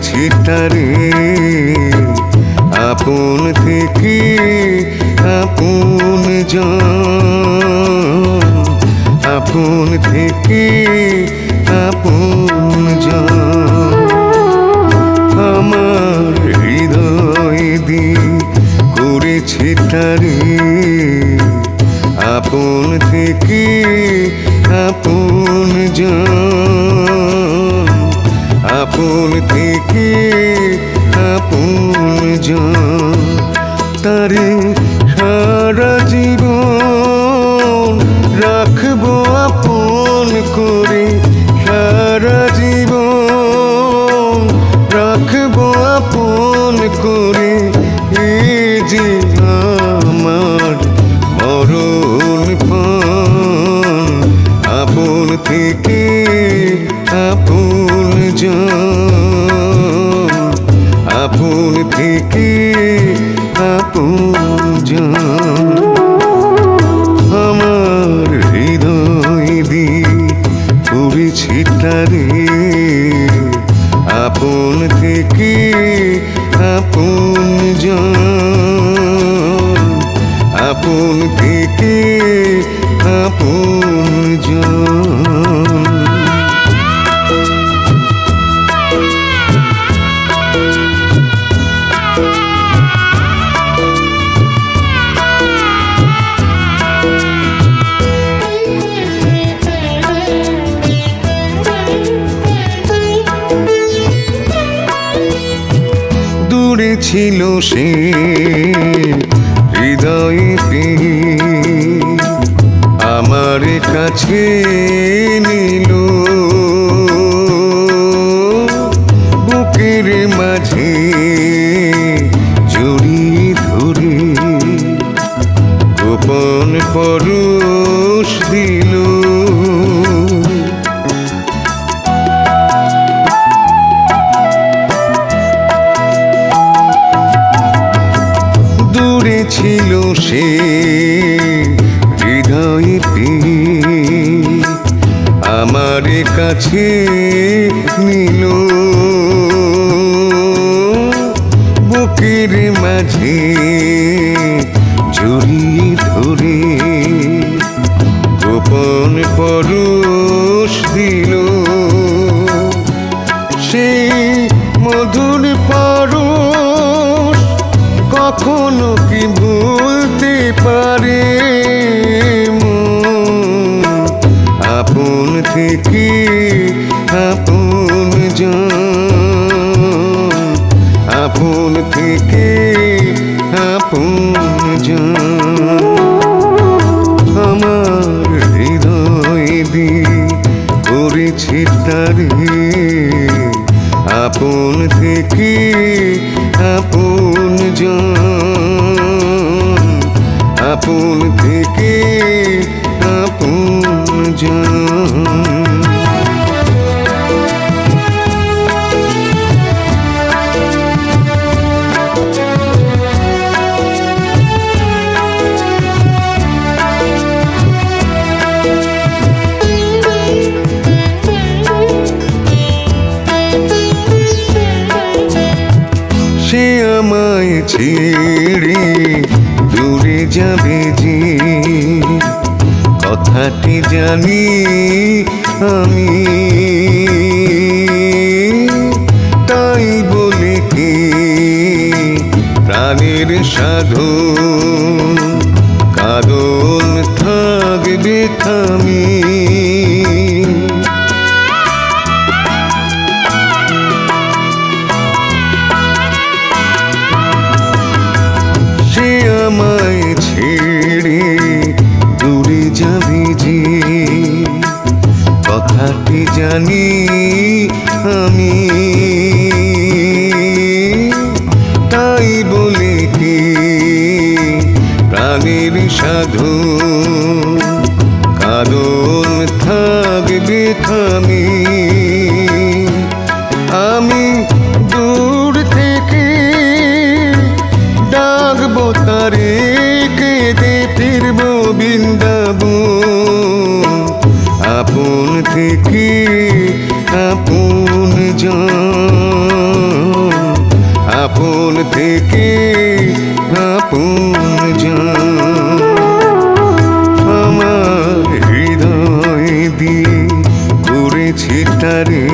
করেছি তারে আপন থেকে আপন জন, আপন থেকে আপন জন। আমার হৃদয় দিয়ে করেছি তারে আপন থেকে আপন জন, আপন থেকে আপন জন। তারে সারা জীবন রাখবো আপন করে, সারা জীবন রাখবো আপন করে। এই যে আমার মরণপণ, আপন থেকে আপন জন, আপন থেকে আপন জন। আমার হৃদয় দিয়ে করেছি তারে আপন থেকে আপন জন, আপন থেকে আপন জন। দূরে ছিল সে হৃদয়তে, আমার কাছে নিল বুকের মাঝে জড়িয়ে ধরে, গোপন পরশ দিল। দূরে ছিল সে হৃদয়তে, আমার কাছে নিল বুকের মাঝে জড়িয়ে ধরে, গোপন পরশ দিল। সেই মধুর পরশ কখনো কি ভুলতে পারে মন, আপন থেকে আপন জন, আপন থেকে আপন জন। আমার হৃদয় দিয়ে করেছি তারে আপন থেকে আপন জন, আপন থেকে আপন জন। সে আমায় ছেড়ে দূরে যাবে যে, কথাটি জানি আমি, তাই বলে কি প্রাণের সাধন কাঁদন থাকবে থামি। আমায় ছেড়ে দূরে যাবে যে, কথাটি জানি আমি, তাই বলে কি প্রাণের সাধন কাঁদন থাকবে থামি। আমি দূর থেকে ডাকবো তারে, কেঁদে ফিরবো বৃন্দাবন, আপন থেকে আপন জন, আপন থেকে আপন জন আমার হৃদয় দিয়ে করেছি তারে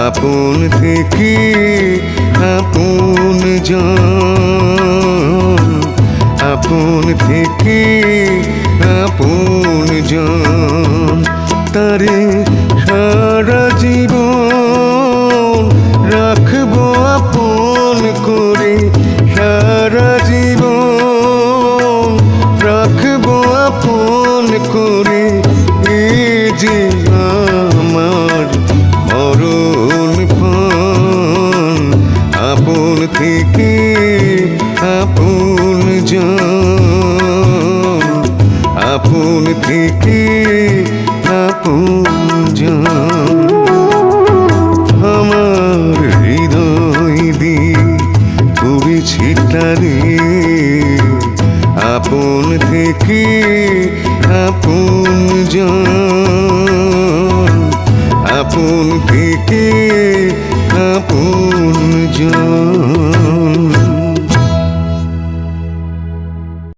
আপন থেকে আপন জন আপন থেকে আপন জন তারে সারা জীবন রাখবো আপন করে সারা জীবন রাখবো আপন করে এ যে আমার মরণ পণ আপন থেকে আপন জন আপন থেকে আপন জন আমার হৃদয় দিয়ে করেছি তারে আপন থেকে আপন জন আপন থেকে